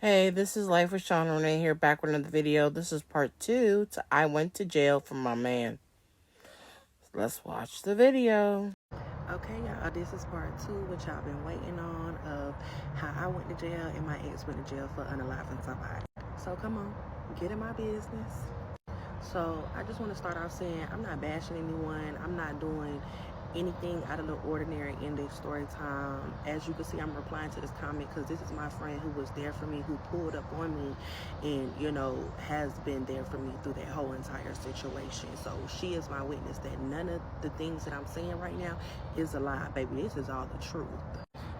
Hey, this is Life with Sean Renee here, back with another video. This is part 2 to I Went to Jail for My Man. Let's watch the video. Okay, y'all, this is part 2, which y'all been waiting on, of how I went to jail and my ex went to jail for unaliving somebody. So come on, get in my business. So I just want to start off saying I'm not bashing anyone. I'm not doing anything out of the ordinary in this story time. As you can see, I'm replying to this comment because this is my friend who was there for me, who pulled up on me and, has been there for me through that whole entire situation. So she is my witness that none of the things that I'm saying right now is a lie, baby. This is all the truth.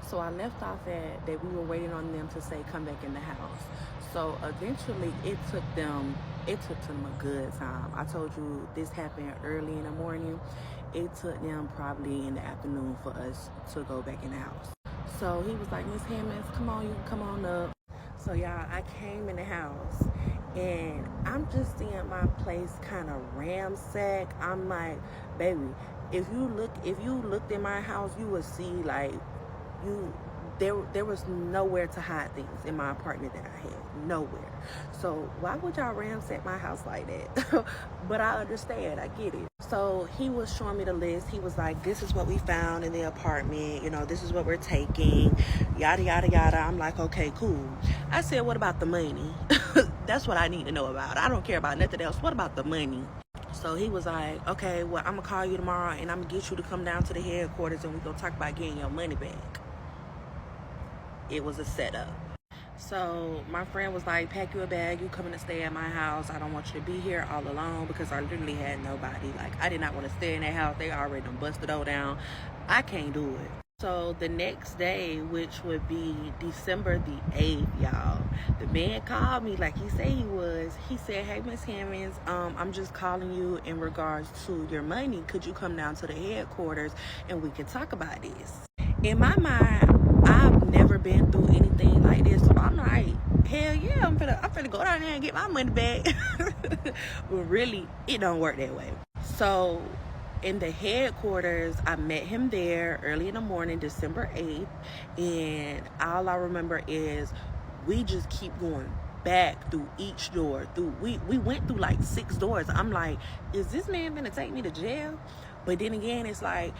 So I left off at that we were waiting on them to say come back in the house. So eventually it took them a good time. I told you this happened early in the morning. It took them probably in the afternoon for us to go back in the house. So he was like, Miss Hammonds, come on, you can come on up. So y'all, I came in the house and I'm just seeing my place kind of ramsack. I'm like, baby, if you looked in my house, you would see like there was nowhere to hide things in my apartment that I had. Nowhere. So why would y'all ransack my house like that? But I understand. I get it. So he was showing me the list. He was like, this is what we found in the apartment. This is what we're taking. Yada, yada, yada. I'm like, okay, cool. I said, what about the money? That's what I need to know about. I don't care about nothing else. What about the money? So he was like, okay, well, I'm going to call you tomorrow and I'm going to get you to come down to the headquarters and we're going to talk about getting your money back. It was a setup. So my friend was like, pack you a bag, you coming to stay at my house. I don't want you to be here all alone, because I literally had nobody. Like, I did not want to stay in that house. They already done busted all down. I can't do it. So the next day, which would be December the 8th, y'all, the man called me like he said he was. He said, hey, Miss Hammonds, I'm just calling you in regards to your money. Could you come down to the headquarters and we can talk about this? In my mind, I've never been through anything like this, so I'm like, hell yeah, I'm finna go down there and get my money back. But really, it don't work that way. So in the headquarters, I met him there early in the morning, December 8th, and all I remember is we just keep going back through each door. We went through like 6 doors. I'm like, is this man gonna take me to jail? But then again, it's like,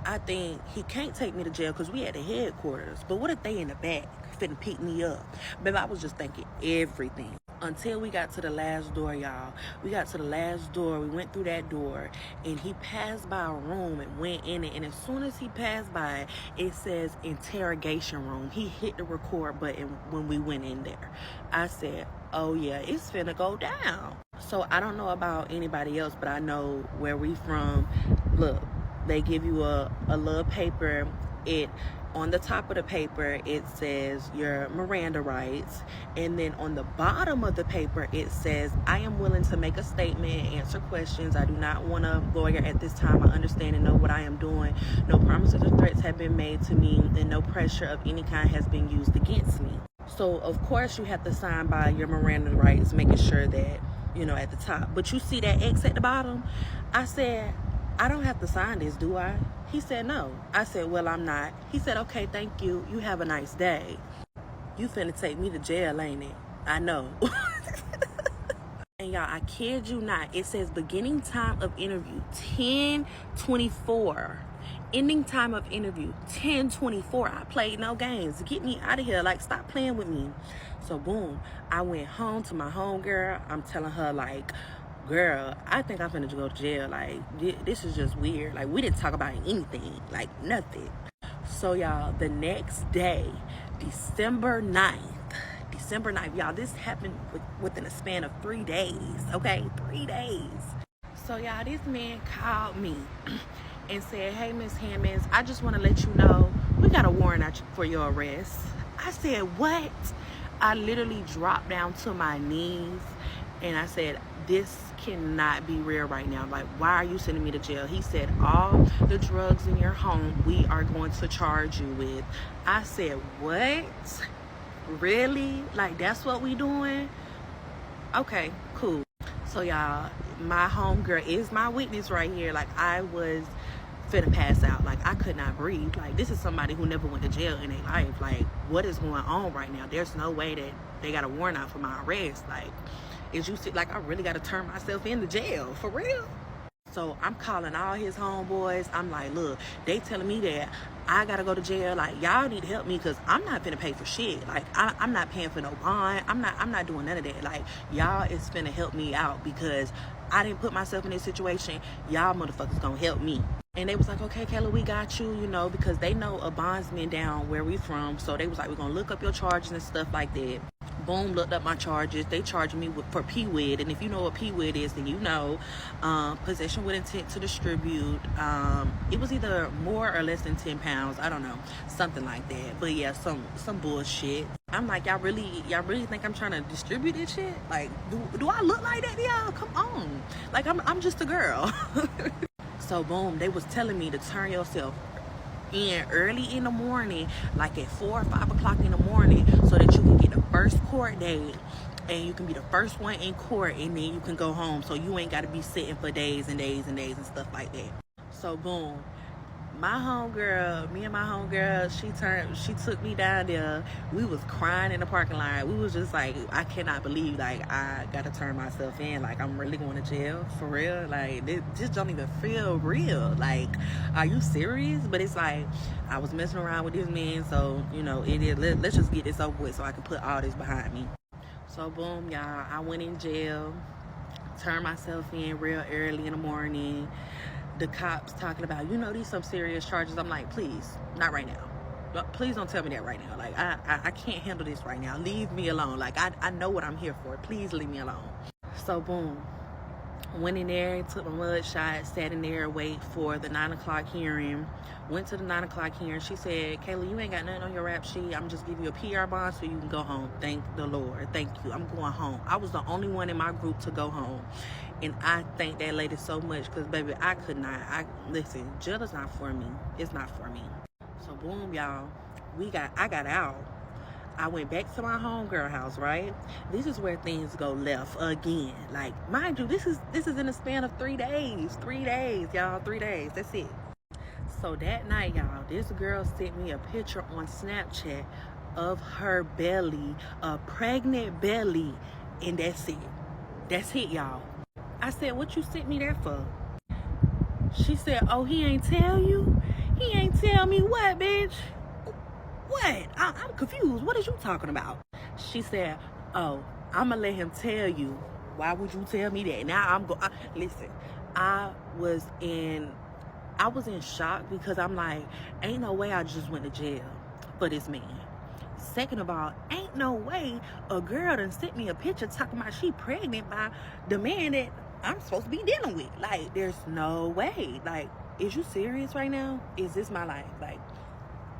I think he can't take me to jail because we at the headquarters. But what if they in the back finna pick me up? Baby, I was just thinking everything. Until we got to the last door, y'all. We got to the last door. We went through that door. And he passed by a room and went in it. And as soon as he passed by, it says interrogation room. He hit the record button when we went in there. I said, oh yeah, it's finna go down. So I don't know about anybody else, but I know where we from. Look. They give you a little paper. On the top of the paper, it says your Miranda rights. And then on the bottom of the paper, it says, I am willing to make a statement and answer questions. I do not want a lawyer at this time. I understand and know what I am doing. No promises or threats have been made to me, and no pressure of any kind has been used against me. So, of course, you have to sign by your Miranda rights, making sure that, at the top. But you see that X at the bottom? I said, I don't have to sign this, do I? He said, no. I said, well, I'm not. He said, okay, thank you. You have a nice day. You finna take me to jail, ain't it? I know. And y'all, I kid you not. It says beginning time of interview, 10:24. Ending time of interview, 10:24. I played no games. Get me out of here. Like, stop playing with me. So, boom. I went home to my homegirl. I'm telling her, like, girl, I think I'm finna go to jail. Like, this is just weird. Like, we didn't talk about anything. Like, nothing. So, y'all, the next day, December 9th, y'all, this happened within a span of 3 days, okay? 3 days. So, y'all, this man called me and said, hey, Miss Hammonds, I just want to let you know we got a warrant out for your arrest. I said, what? I literally dropped down to my knees and I said, this cannot be real right now. Like, why are you sending me to jail? He said, all the drugs in your home, we are going to charge you with. I said, what? Really? Like, that's what we doing? Okay, cool. So, y'all, my homegirl is my witness right here. Like, I was finna pass out. Like, I could not breathe. Like, this is somebody who never went to jail in their life. Like, what is going on right now? There's no way that they got a warrant out for my arrest. Like, is you see, like, I really got to turn myself into jail for real. So I'm calling all his homeboys. I'm like, look, they telling me that I gotta go to jail. Like, y'all need to help me, because I'm not finna pay for shit. Like, I'm not paying for no bond. I'm not doing none of that. Like, y'all is finna help me out, because I didn't put myself in this situation. Y'all motherfuckers gonna help me. And they was like, okay, Kayla, we got you, you know, because they know a bondsman down where we from. So they was like, we're gonna look up your charges and stuff like that. Boom, looked up my charges. They charged me for PWID, and if you know what PWID is, then you know, possession with intent to distribute. It was either more or less than 10 pounds. I don't know, something like that. But yeah, some bullshit. I'm like, y'all really think I'm trying to distribute this shit? Like, do I look like that, y'all? Come on, like I'm just a girl. So boom, they was telling me to turn yourself in early in the morning, like at 4 or 5 o'clock in the morning, so that you can get the first court date, and you can be the first one in court, and then you can go home, so you ain't got to be sitting for days and days and days and stuff like that. So boom, me and my homegirl, she took me down there. We was crying in the parking lot. We was just like, I cannot believe, like, I gotta turn myself in. Like, I'm really going to jail for real. Like, this just don't even feel real. Like, are you serious? But it's like, I was messing around with this man, so you know, let's just get this over with, so I can put all this behind me. So boom, y'all, I went in jail, turned myself in real early in the morning. The cops talking about, you know, these some serious charges. I'm like, please, not right now. Please don't tell me that right now. Like, I can't handle this right now. Leave me alone. Like, I know what I'm here for. Please leave me alone. So boom, went in there, took my mud shot, sat in there, wait for the 9 o'clock hearing. Went to the 9 o'clock hearing. She said, Kayla, you ain't got nothing on your rap sheet. I'm just give you a PR bond so you can go home. Thank the Lord. Thank you. I'm going home. I was the only one in my group to go home. And I thank that lady so much, because baby, I could not. Listen, jail is not for me. It's not for me. So boom, y'all, I got out. I went back to my homegirl house, right? This is where things go left again. Like, mind you, this is in the span of 3 days. 3 days, y'all. 3 days. That's it. So that night, y'all, this girl sent me a picture on Snapchat of her belly, a pregnant belly, and that's it. That's it, y'all. I said, what you sent me there for? She said, oh, he ain't tell you? He ain't tell me what, bitch? What? I'm confused. What is you talking about? She said, oh, I'm going to let him tell you. Why would you tell me that? Now listen, I was in shock, because I'm like, ain't no way I just went to jail for this man. Second of all, ain't no way a girl done sent me a picture talking about she pregnant by the man that I'm supposed to be dealing with. Like, there's no way. Like, is you serious right now? Is this my life? Like,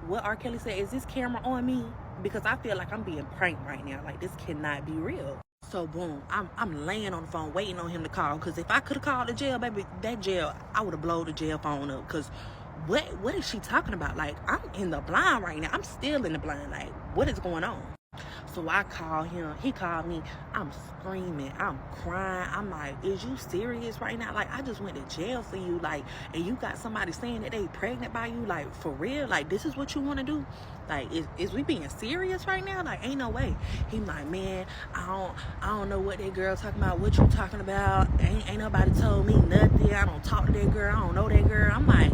what R. Kelly said, is this camera on me? Because I feel like I'm being pranked right now. Like, this cannot be real. So boom, I'm laying on the phone waiting on him to call, because if I could have called the jail, baby, that jail, I would have blown the jail phone up. Because what is she talking about? Like, I'm in the blind right now. I'm still in the blind. Like, what is going on? So I called him. He called me. I'm screaming. I'm crying. I'm like, is you serious right now? Like, I just went to jail for you. Like, and you got somebody saying that they pregnant by you. Like, for real? Like, this is what you want to do? Like, is we being serious right now? Like, ain't no way. He like, man, I don't know what that girl talking about. What you talking about? Ain't nobody told me nothing. I don't talk to that girl. I don't know that girl. I'm like,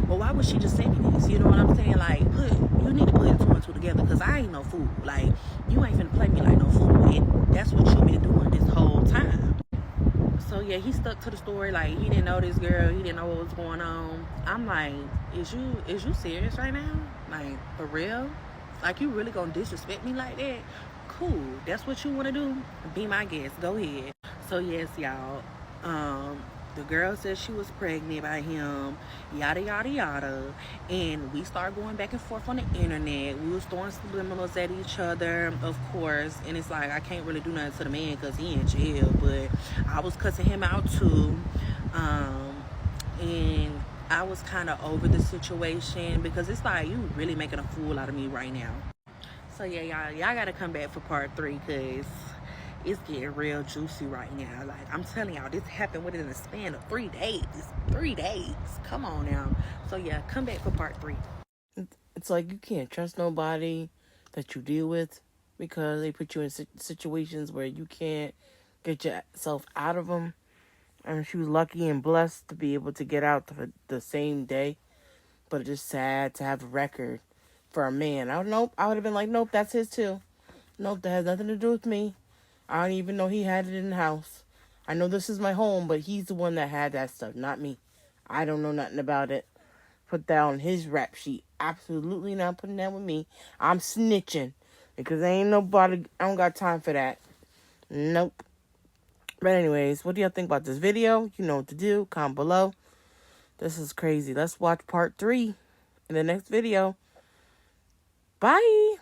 well, why would she just send me this? You know what I'm saying? Like, you need to put 2 and 2 together, because I ain't no fool. Like, you ain't finna play me like no fool. And that's what you been doing this whole time. So yeah, he stuck to the story. Like, he didn't know this girl. He didn't know what was going on. I'm like, is you serious right now? Like, for real? Like, you really gonna disrespect me like that? Cool. That's what you want to do? Be my guest. Go ahead. So yes, y'all. The girl said she was pregnant by him, yada, yada, yada. And we started going back and forth on the internet. We was throwing subliminals at each other, of course. And it's like, I can't really do nothing to the man because he in jail. But I was cussing him out too. And I was kind of over the situation, because it's like, you really making a fool out of me right now. So yeah, y'all got to come back for part 3, because it's getting real juicy right now. Like, I'm telling y'all, this happened within the span of 3 days. 3 days. Come on now. So, yeah, come back for part 3. It's like you can't trust nobody that you deal with because they put you in situations where you can't get yourself out of them. And she was lucky and blessed to be able to get out the same day. But it's just sad to have a record for a man. I would have been like, nope, that's his too. Nope, that has nothing to do with me. I don't even know he had it in the house. I know this is my home, but he's the one that had that stuff, not me. I don't know nothing about it. Put that on his rap sheet. Absolutely not putting that with me. I'm snitching. Because ain't nobody, I don't got time for that. Nope. But anyways, what do y'all think about this video? You know what to do. Comment below. This is crazy. Let's watch part 3 in the next video. Bye.